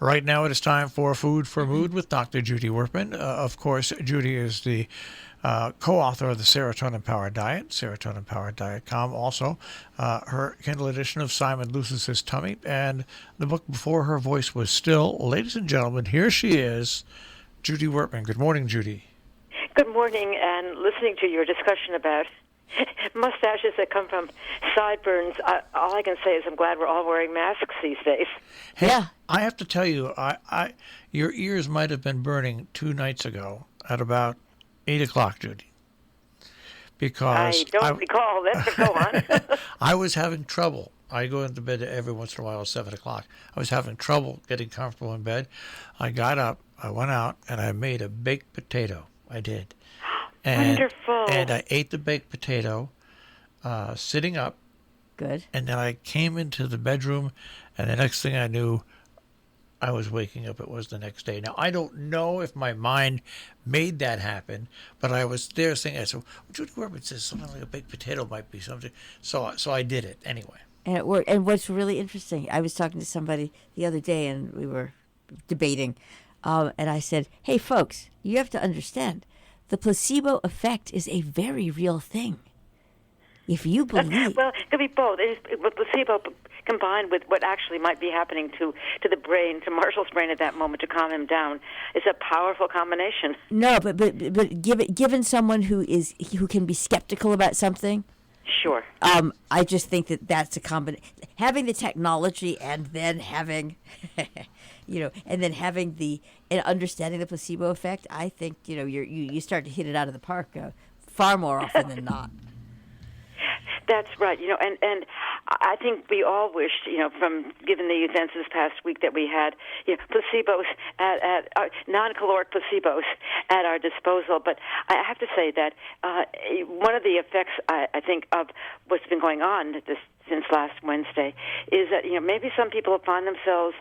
Right now it is time for Food for Mood with Dr. Judy Wurtman. Of course, Judy is the co-author of the Serotonin Powered Diet, serotoninpowereddiet.com. Also, her Kindle edition of Simon Loses His Tummy, and the book Before Her Voice Was Still. Ladies and gentlemen, here she is, Judy Wurtman. Good morning, Judy. Good morning, and listening to your discussion about mustaches that come from sideburns, all I can say is I'm glad we're all wearing masks these days. Hey, yeah. I have to tell you, your ears might have been burning 2 nights ago at about 8 o'clock, Judy. Because I don't recall that, but go on. I was having trouble. I go into bed every once in a while at 7 o'clock. I was having trouble getting comfortable in bed. I got up, I went out, and I made a baked potato. I did. Wonderful. And I ate the baked potato sitting up. Good. And then I came into the bedroom, and the next thing I knew, I was waking up. It was the next day. Now, I don't know if my mind made that happen, but I was there saying, well, Judy Wurtman says something like a baked potato might be something. So I did it anyway. And it worked. And what's really interesting, I was talking to somebody the other day, and we were debating, and I said, hey, folks, you have to understand, the placebo effect is a very real thing. If you believe... Well, it could be both. Placebo combined with what actually might be happening to the brain, to Marshall's brain at that moment to calm him down, is a powerful combination. No, but given someone who can be skeptical about something... Sure. I just think that's a combination. Having the technology and then having... and then having and understanding the placebo effect, I think, you start to hit it out of the park far more often than not. That's right. And I think we all wished, from given the events this past week that we had, placebos at non-caloric placebos at our disposal. But I have to say that one of the effects, I think, of what's been going on since last Wednesday is that maybe some people find themselves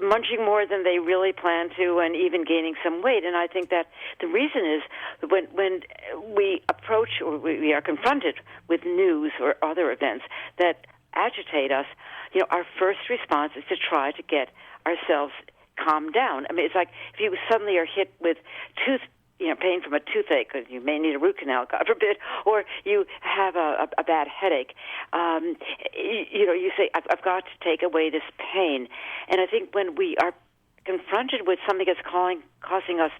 munching more than they really plan to, and even gaining some weight. And I think that the reason is when we approach or we are confronted with news or other events that agitate us, our first response is to try to get ourselves calmed down. I mean, it's like if you suddenly are hit with pain from a toothache, because you may need a root canal, God forbid, or you have a bad headache. You say, I've got to take away this pain. And I think when we are confronted with something that's causing us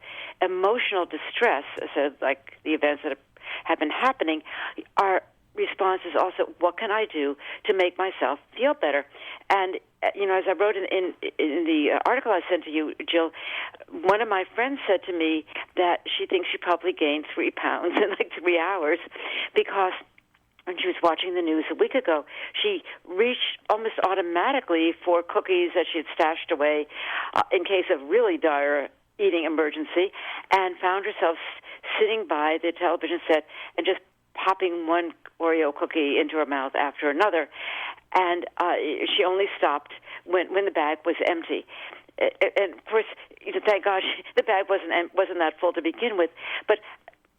emotional distress, so like the events that have been happening, our response is also, what can I do to make myself feel better? And as I wrote in the article I sent to you, Jill, one of my friends said to me that she thinks she probably gained 3 pounds in like 3 hours because when she was watching the news a week ago, she reached almost automatically for cookies that she had stashed away in case of really dire eating emergency, and found herself sitting by the television set and just popping one Oreo cookie into her mouth after another. And she only stopped when the bag was empty. And of course, thank God the bag wasn't that full to begin with. But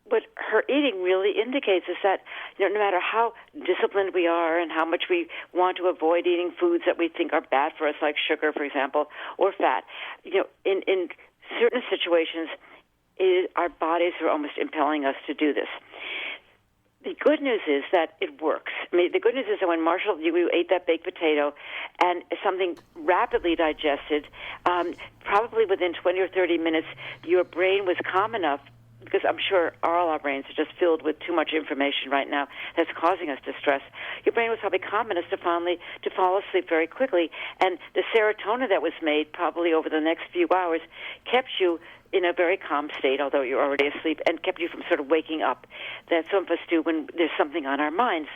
what her eating really indicates is that no matter how disciplined we are and how much we want to avoid eating foods that we think are bad for us, like sugar, for example, or fat, in certain situations, our bodies are almost impelling us to do this. The good news is that it works. I mean, the good news is that when Marshall, you ate that baked potato and something rapidly digested, probably within 20 or 30 minutes, your brain was calm enough, because I'm sure all our brains are just filled with too much information right now that's causing us distress. Your brain was probably calm enough to fall asleep very quickly, and the serotonin that was made probably over the next few hours kept you in a very calm state, although you're already asleep, and kept you from sort of waking up. That some of us do when there's something on our minds.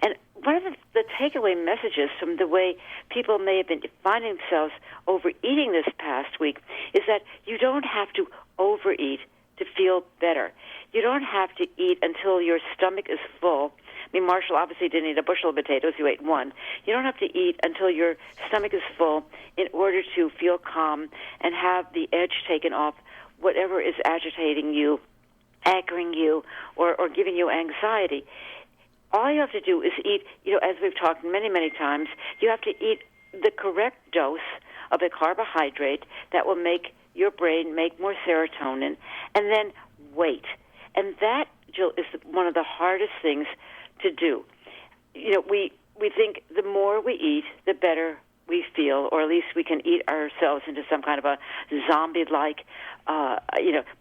And one of the takeaway messages from the way people may have been finding themselves overeating this past week is that you don't have to overeat to feel better. You don't have to eat until your stomach is full. I mean, Marshall obviously didn't eat a bushel of potatoes. You ate one. You don't have to eat until your stomach is full in order to feel calm and have the edge taken off whatever is agitating you, anchoring you, or giving you anxiety. All you have to do is eat, as we've talked many, many times, you have to eat the correct dose of a carbohydrate that will make your brain make more serotonin, and then wait. And that, Jill, is one of the hardest things to do. We think the more we eat, the better we feel, or at least we can eat ourselves into some kind of a zombie-like,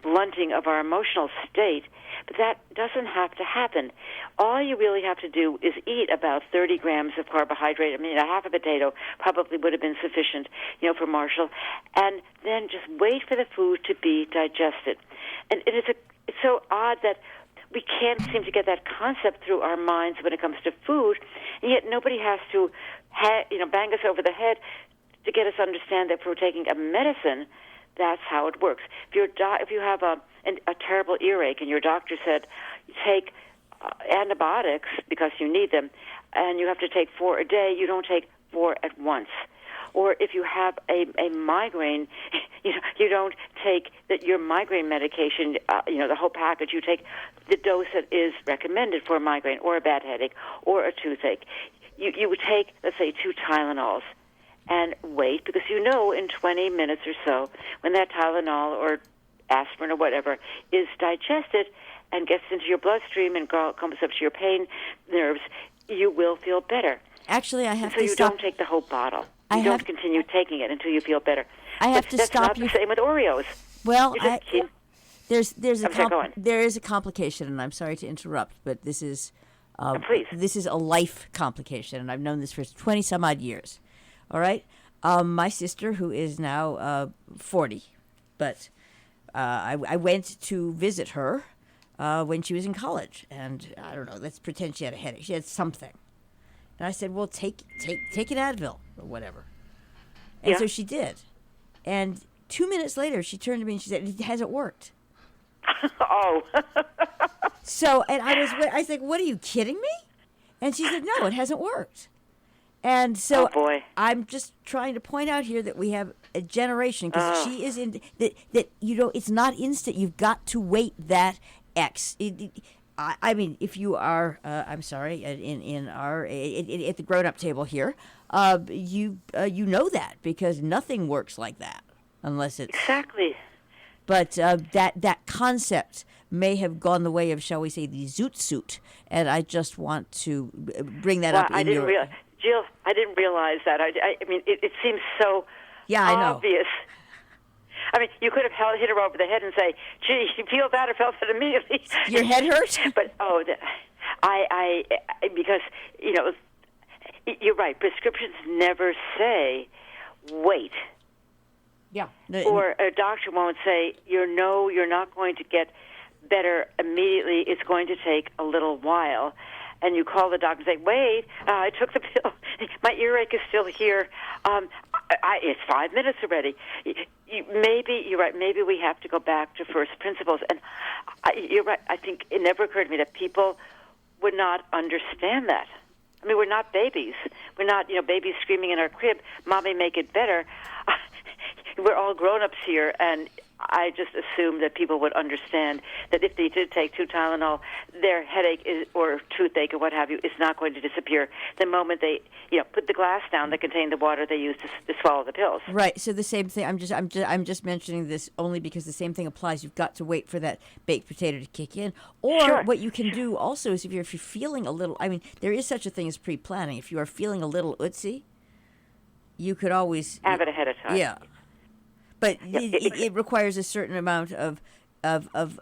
blunting of our emotional state. But that doesn't have to happen. All you really have to do is eat about 30 grams of carbohydrate. I mean, a half a potato probably would have been sufficient, for Marshall. And then just wait for the food to be digested. And it's so odd that we can't seem to get that concept through our minds when it comes to food, and yet nobody has to, bang us over the head to get us to understand that if we're taking a medicine, that's how it works. If you have a terrible earache and your doctor said take antibiotics because you need them, and you have to take 4 a day, you don't take 4 at once. Or if you have a migraine, you don't take your migraine medication, the whole package. You take the dose that is recommended for a migraine or a bad headache or a toothache. You would take, let's say, 2 Tylenols and wait, because in 20 minutes or so, when that Tylenol or aspirin or whatever is digested and gets into your bloodstream and comes up to your pain nerves, you will feel better. Actually, I have to stop. So you don't take the whole bottle. You don't continue taking it until you feel better. I have to stop you. That's not the same with Oreos. Well, there is a complication, and I'm sorry to interrupt, but this is this is a life complication, and I've known this for 20 some odd years. All right, my sister, who is now 40, but I went to visit her when she was in college, and I don't know. Let's pretend she had a headache. She had something. And I said, well, take an Advil or whatever. And so she did. And 2 minutes later, she turned to me and she said, it hasn't worked. Oh. So, and I was like, what, are you kidding me? And she said, no, it hasn't worked. And so I'm just trying to point out here that we have a generation, because she is in, that it's not instant. You've got to wait that X. I mean, if you are, I'm sorry, in our at the grown-up table here, you know that, because nothing works like that unless it's exactly. But that concept may have gone the way of, shall we say, the zoot suit, and I just want to bring that up. Jill, I didn't realize that. I mean, it seems so obvious. I mean, you could have hit her over the head and say, gee, you feel that, or felt that immediately. Your head hurt? But, because, you're right. Prescriptions never say, wait. Yeah. Or a doctor won't say, you're not going to get better immediately. It's going to take a little while. And you call the doctor and say, wait, I took the pill. My earache is still here. It's 5 minutes already. Maybe you're right. Maybe we have to go back to first principles. And you're right. I think it never occurred to me that people would not understand that. I mean, we're not babies. We're not, babies screaming in our crib, Mommy, make it better. We're all grown-ups here, and I just assumed that people would understand that if they did take 2 Tylenol, their headache or toothache or what have you is not going to disappear the moment they, put the glass down that contained the water they used to swallow the pills. Right. So the same thing. I'm just mentioning this only because the same thing applies. You've got to wait for that baked potato to kick in. Or what you can do also is if you're feeling a little. I mean, there is such a thing as pre-planning. If you are feeling a little utsy, you could always have it ahead of time. Yeah. But it requires a certain amount of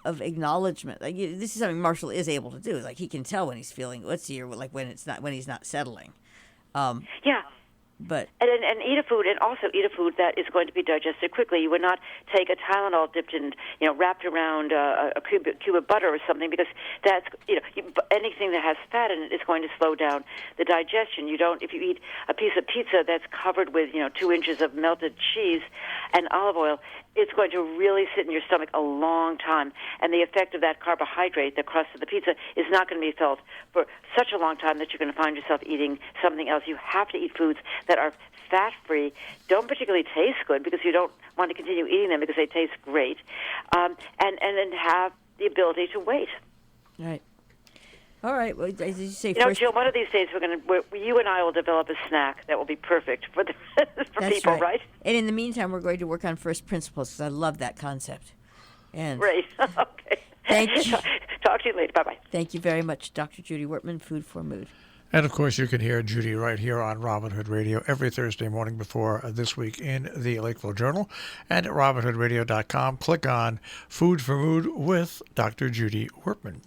acknowledgement. Like, this is something Marshall is able to do. Like, he can tell when he's feeling utsy, or like when he's not settling. But and eat a food, and also eat a food that is going to be digested quickly. You would not take a Tylenol dipped in, wrapped around a cube of butter or something, because that's anything that has fat in it is going to slow down the digestion. If you eat a piece of pizza that's covered with 2 inches of melted cheese and olive oil, it's going to really sit in your stomach a long time, and the effect of that carbohydrate, the crust of the pizza, is not going to be felt for such a long time that you're going to find yourself eating something else. You have to eat foods that are fat-free, don't particularly taste good, because you don't want to continue eating them because they taste great, and then have the ability to wait. Right. All right. Well, as you say, You know, first. Jill, one of these days you and I will develop a snack that will be perfect for for That's people, right? And in the meantime, we're going to work on first principles because I love that concept. And Great. Okay. Thank you. Talk to you later. Bye-bye. Thank you very much, Dr. Judy Wurtman, Food for Mood. And of course, you can hear Judy right here on Robin Hood Radio every Thursday morning before This Week in the Lakeville Journal. And at robinhoodradio.com, click on Food for Mood with Dr. Judy Wurtman.